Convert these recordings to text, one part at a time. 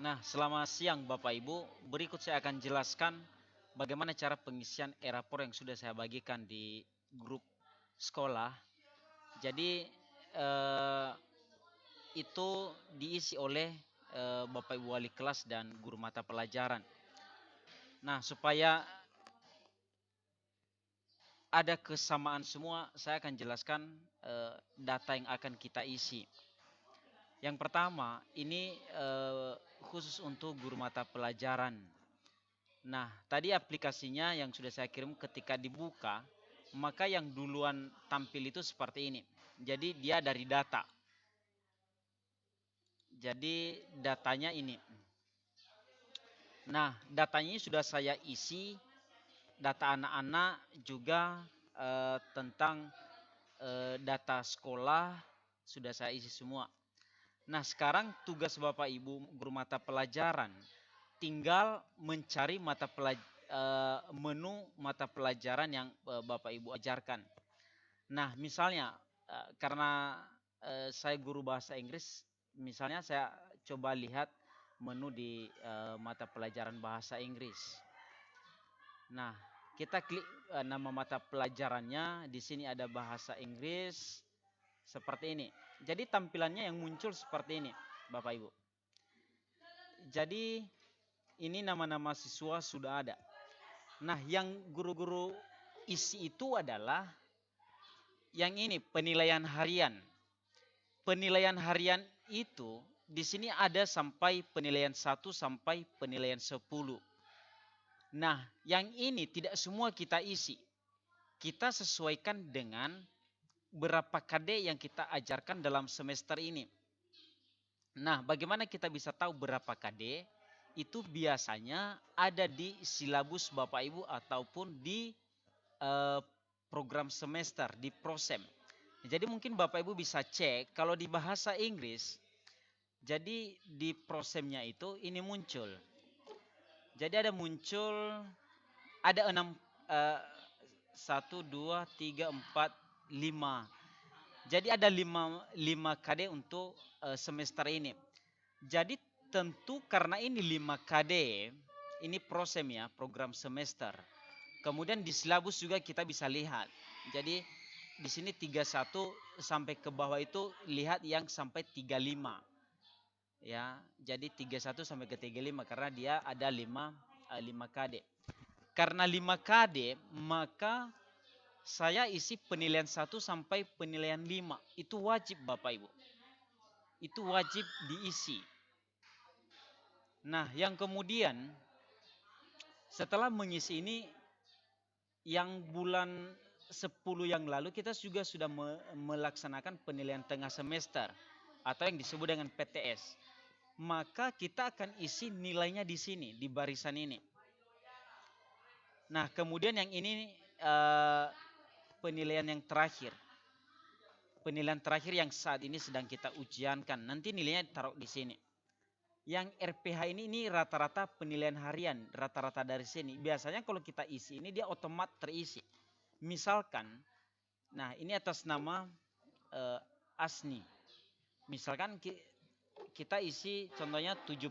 Nah, selamat siang Bapak Ibu. Berikut saya akan jelaskan bagaimana cara pengisian e-rapor yang sudah saya bagikan di grup sekolah. Jadi eh, itu diisi oleh Bapak Ibu wali kelas dan guru mata pelajaran. Nah, supaya ada kesamaan semua, saya akan jelaskan data yang akan kita isi. Yang pertama, ini khusus untuk guru mata pelajaran. Nah, tadi aplikasinya yang sudah saya kirim ketika dibuka, maka yang duluan tampil itu seperti ini. Jadi dia dari data. Jadi datanya ini. Nah, datanya ini sudah saya isi, data anak-anak juga tentang data sekolah sudah saya isi semua. Nah, sekarang tugas Bapak Ibu guru mata pelajaran tinggal mencari menu mata pelajaran yang Bapak Ibu ajarkan. Nah, misalnya karena saya guru bahasa Inggris, misalnya saya coba lihat menu di mata pelajaran bahasa Inggris. Nah, kita klik nama mata pelajarannya, di sini ada bahasa Inggris seperti ini. Jadi tampilannya yang muncul seperti ini, Bapak Ibu. Jadi ini nama-nama siswa sudah ada. Nah, yang guru-guru isi itu adalah yang ini penilaian harian. Penilaian harian itu di sini ada sampai penilaian 1 sampai penilaian 10. Nah, yang ini tidak semua kita isi. Kita sesuaikan dengan berapa KD yang kita ajarkan dalam semester ini. Nah, bagaimana kita bisa tahu berapa KD? Itu biasanya ada di silabus Bapak Ibu ataupun di eh, program semester di prosem. Jadi mungkin Bapak Ibu bisa cek kalau di bahasa Inggris. Jadi di prosemnya itu ini muncul. Jadi ada muncul ada 6 eh, 1 2 3 4 5. Jadi ada 5 KD untuk semester ini. Jadi tentu karena ini 5 KD, ini prosem ya, program semester. Kemudian di silabus juga kita bisa lihat. Jadi di sini 31 sampai ke bawah itu lihat yang sampai 35. Ya, jadi 31 sampai ke 35 karena dia ada 5 KD. Karena 5 KD, maka saya isi penilaian 1 sampai penilaian 5. Itu wajib Bapak Ibu. Itu wajib diisi. Nah, yang kemudian setelah mengisi ini yang bulan 10 yang lalu kita juga sudah melaksanakan penilaian tengah semester atau yang disebut dengan PTS. Maka kita akan isi nilainya di sini, di barisan ini. Nah, kemudian yang ini penilaian yang terakhir. Penilaian terakhir yang saat ini sedang kita ujiankan. Nanti nilainya taruh di sini. Yang RPH ini rata-rata penilaian harian, rata-rata dari sini. Biasanya kalau kita isi ini dia otomatis terisi. Misalkan, nah ini atas nama Asni. Misalkan kita isi contohnya 70.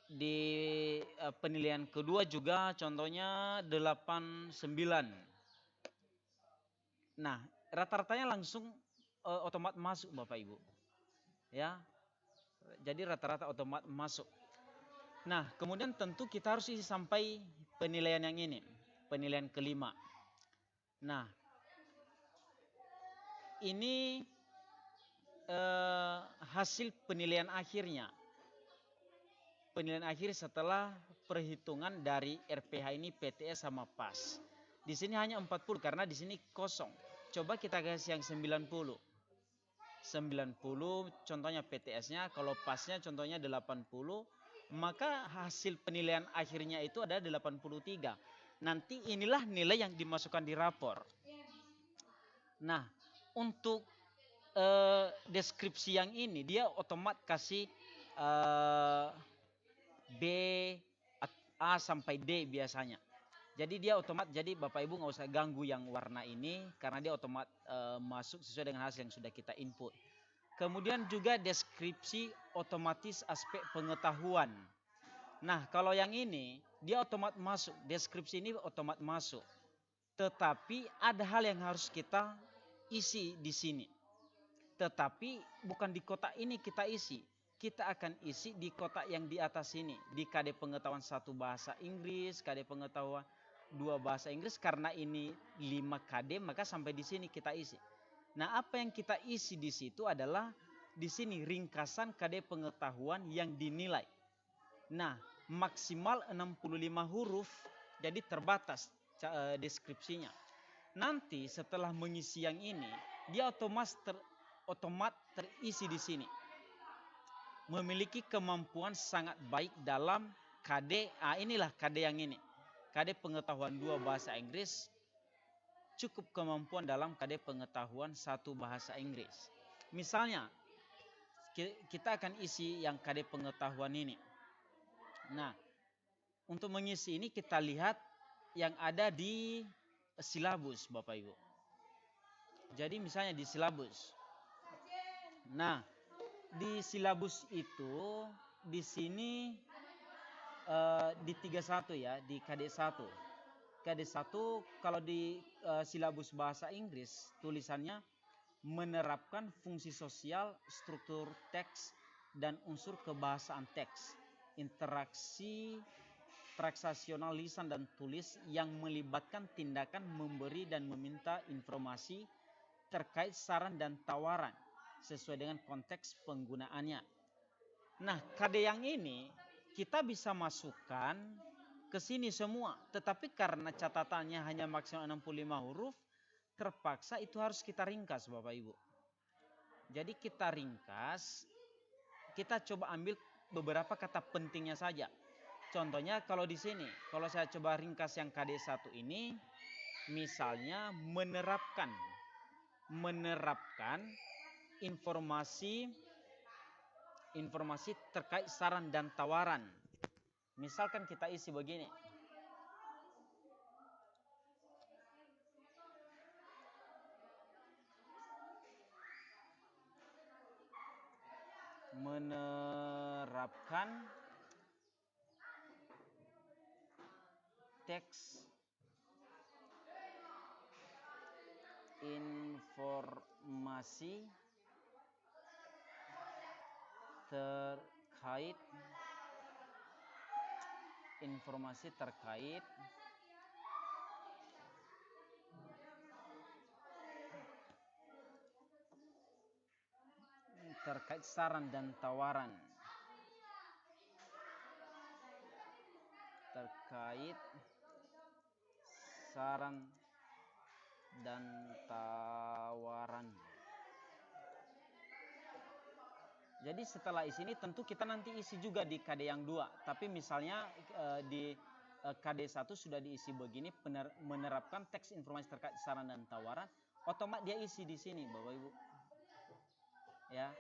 Di penilaian kedua juga contohnya 89. Nah, rata-ratanya langsung otomatis masuk Bapak Ibu. Ya. Jadi rata-rata otomatis masuk. Nah, kemudian tentu kita harus isi sampai penilaian yang ini, penilaian kelima. Nah, ini hasil penilaian akhirnya. Penilaian akhir setelah perhitungan dari RPH ini PTS sama PAS. Di sini hanya 40 karena di sini kosong. Coba kita kasih yang 90. 90 contohnya PTS-nya, kalau PAS-nya contohnya 80, maka hasil penilaian akhirnya itu ada 83. Nanti inilah nilai yang dimasukkan di rapor. Nah, untuk deskripsi yang ini dia otomatis kasih B, A sampai D biasanya. Jadi dia otomatis, jadi Bapak Ibu nggak usah ganggu yang warna ini karena dia otomatis masuk sesuai dengan hasil yang sudah kita input. Kemudian juga deskripsi otomatis aspek pengetahuan. Nah, kalau yang ini dia otomat masuk, deskripsi ini otomat masuk. Tetapi ada hal yang harus kita isi di sini. Tetapi bukan di kotak ini kita isi. Kita akan isi di kotak yang di atas ini. Di KD pengetahuan 1 bahasa Inggris, KD pengetahuan 2 bahasa Inggris. Karena ini 5 KD maka sampai di sini kita isi. Nah, apa yang kita isi di situ adalah di sini ringkasan KD pengetahuan yang dinilai. Nah, maksimal 65 huruf, jadi terbatas deskripsinya. Nanti setelah mengisi yang ini, dia otomat terisi di sini. Memiliki kemampuan sangat baik dalam KD, inilah KD yang ini. KD pengetahuan 2 bahasa Inggris, cukup kemampuan dalam KD pengetahuan 1 bahasa Inggris. Misalnya, kita akan isi yang KD pengetahuan ini. Nah, untuk mengisi ini kita lihat yang ada di silabus, Bapak Ibu. Jadi misalnya di silabus. Nah, di silabus itu di sini di 31 ya, di KD1. KD1 kalau di silabus bahasa Inggris tulisannya menerapkan fungsi sosial, struktur teks dan unsur kebahasaan teks, interaksi transaksional lisan dan tulis yang melibatkan tindakan memberi dan meminta informasi terkait saran dan tawaran sesuai dengan konteks penggunaannya. Nah, KD yang ini kita bisa masukkan ke sini semua, tetapi karena catatannya hanya maksimal 65 huruf, terpaksa itu harus kita ringkas, Bapak Ibu. Jadi kita ringkas, kita coba ambil beberapa kata pentingnya saja. Contohnya kalau di sini, kalau saya coba ringkas yang KD1 ini, misalnya menerapkan informasi terkait saran dan tawaran. Misalkan kita isi begini. Menerapkan teks informasi terkait saran dan tawaran. Terkait saran dan tawaran. Jadi setelah isi ini tentu kita nanti isi juga di KD yang 2. Tapi misalnya di KD1 sudah diisi begini, menerapkan teks informasi terkait saran dan tawaran, otomatis dia isi di sini, Bapak Ibu. Ya.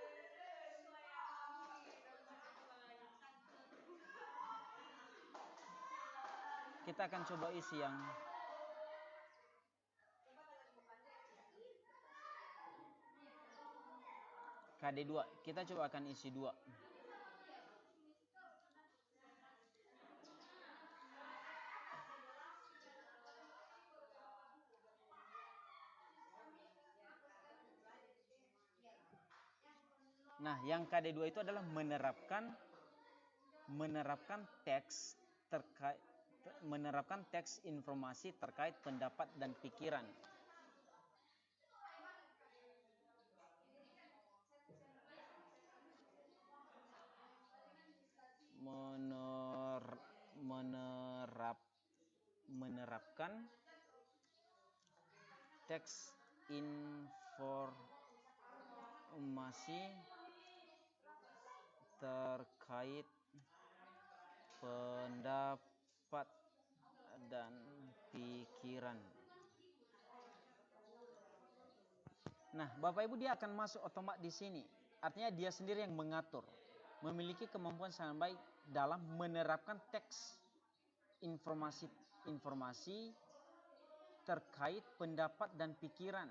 Kita akan coba isi yang KD2. Kita coba akan isi 2. Nah, yang KD2 itu adalah menerapkan teks informasi terkait pendapat dan pikiran. Menerapkan teks informasi terkait pendapat dan pikiran. Nah, Bapak Ibu dia akan masuk otomatis di sini. Artinya dia sendiri yang mengatur. Memiliki kemampuan sangat baik dalam menerapkan teks informasi terkait pendapat dan pikiran.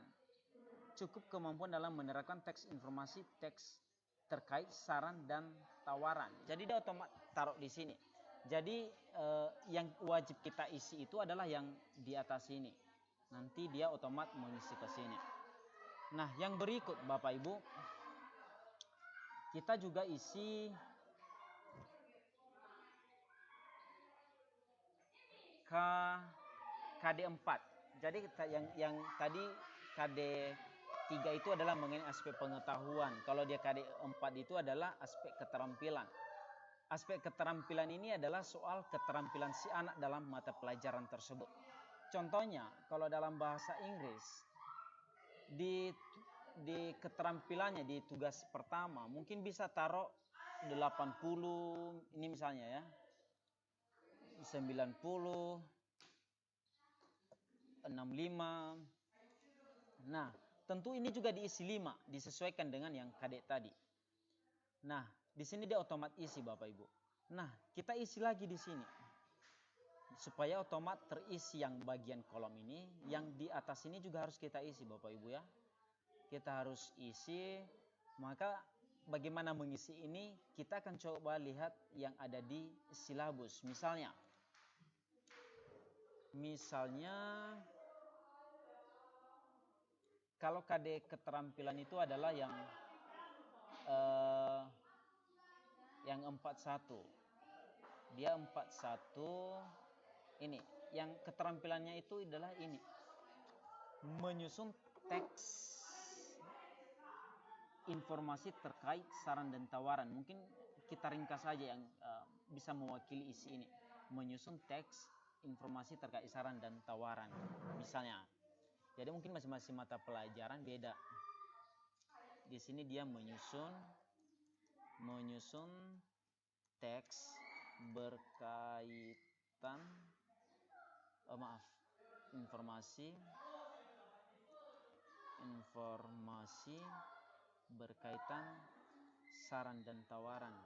cukup kemampuan dalam menerapkan teks informasi teks terkait saran dan tawaran. Jadi dia otomatis taruh di sini. Jadi yang wajib kita isi itu adalah yang di atas ini. Nanti dia otomatis mengisi ke sini. Nah, yang berikut Bapak Ibu, kita juga isi KD4. Jadi yang tadi KD3 itu adalah mengenai aspek pengetahuan. Kalau dia KD4 itu adalah aspek keterampilan. Aspek keterampilan ini adalah soal keterampilan si anak dalam mata pelajaran tersebut. Contohnya, kalau dalam bahasa Inggris, di keterampilannya di tugas pertama mungkin bisa taruh 80 ini misalnya ya, 90, 65. Nah, tentu ini juga diisi 5, disesuaikan dengan yang kadek tadi. Nah, di sini dia otomatis isi Bapak Ibu. Nah, kita isi lagi di sini. Supaya otomatis terisi yang bagian kolom ini, yang di atas ini juga harus kita isi Bapak Ibu ya. Kita harus isi, maka bagaimana mengisi ini, kita akan coba lihat yang ada di silabus. Misalnya kalau KD keterampilan itu adalah yang 41. Dia 41 ini. Yang keterampilannya itu adalah ini. Menyusun teks informasi terkait saran dan tawaran. Mungkin kita ringkas saja yang bisa mewakili isi ini. Menyusun teks informasi terkait saran dan tawaran. Misalnya. Jadi mungkin masing-masing mata pelajaran beda. Di sini dia menyusun teks berkaitan informasi berkaitan saran dan tawaran.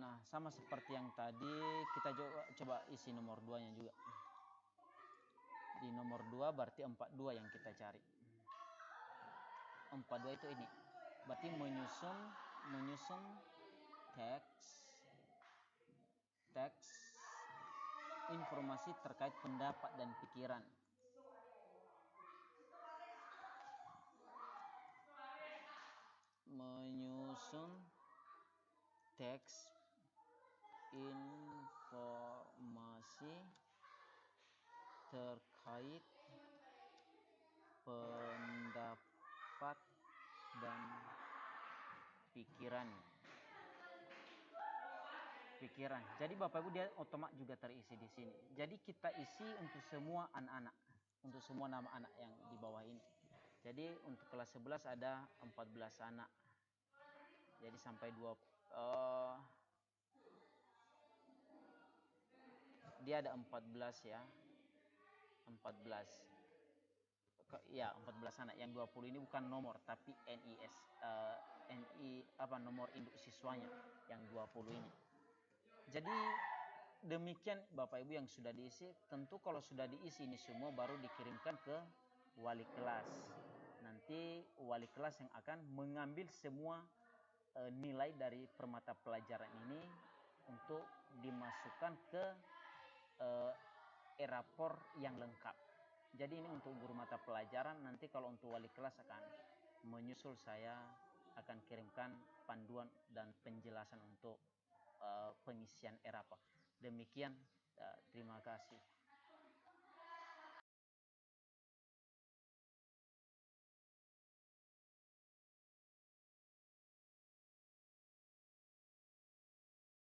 Nah, sama seperti yang tadi, kita coba isi nomor 2-nya juga. Di nomor 2 berarti 42 yang kita cari. 42 itu ini. Berarti menyusun teks informasi terkait pendapat dan pikiran. Menyusun teks informasi terkait pendapat dan pikiran. Jadi Bapak Ibu dia otomatis juga terisi di sini. Jadi kita isi untuk semua anak-anak, untuk semua nama anak yang di bawah ini. Jadi untuk kelas 11 ada 14 anak. Jadi sampai dia ada 14 ya. 14. Ya, 14 anak. Yang 20 ini bukan nomor tapi nomor induk siswanya yang 20 ini. Jadi demikian Bapak Ibu yang sudah diisi. Tentu kalau sudah diisi ini semua baru dikirimkan ke wali kelas. Nanti wali kelas yang akan mengambil semua nilai dari permata pelajaran ini untuk dimasukkan ke e-rapor yang lengkap. Jadi ini untuk guru mata pelajaran. Nanti kalau untuk wali kelas akan menyusul, saya akan kirimkan panduan dan penjelasan untuk pengisian e-rapor. Demikian, terima kasih.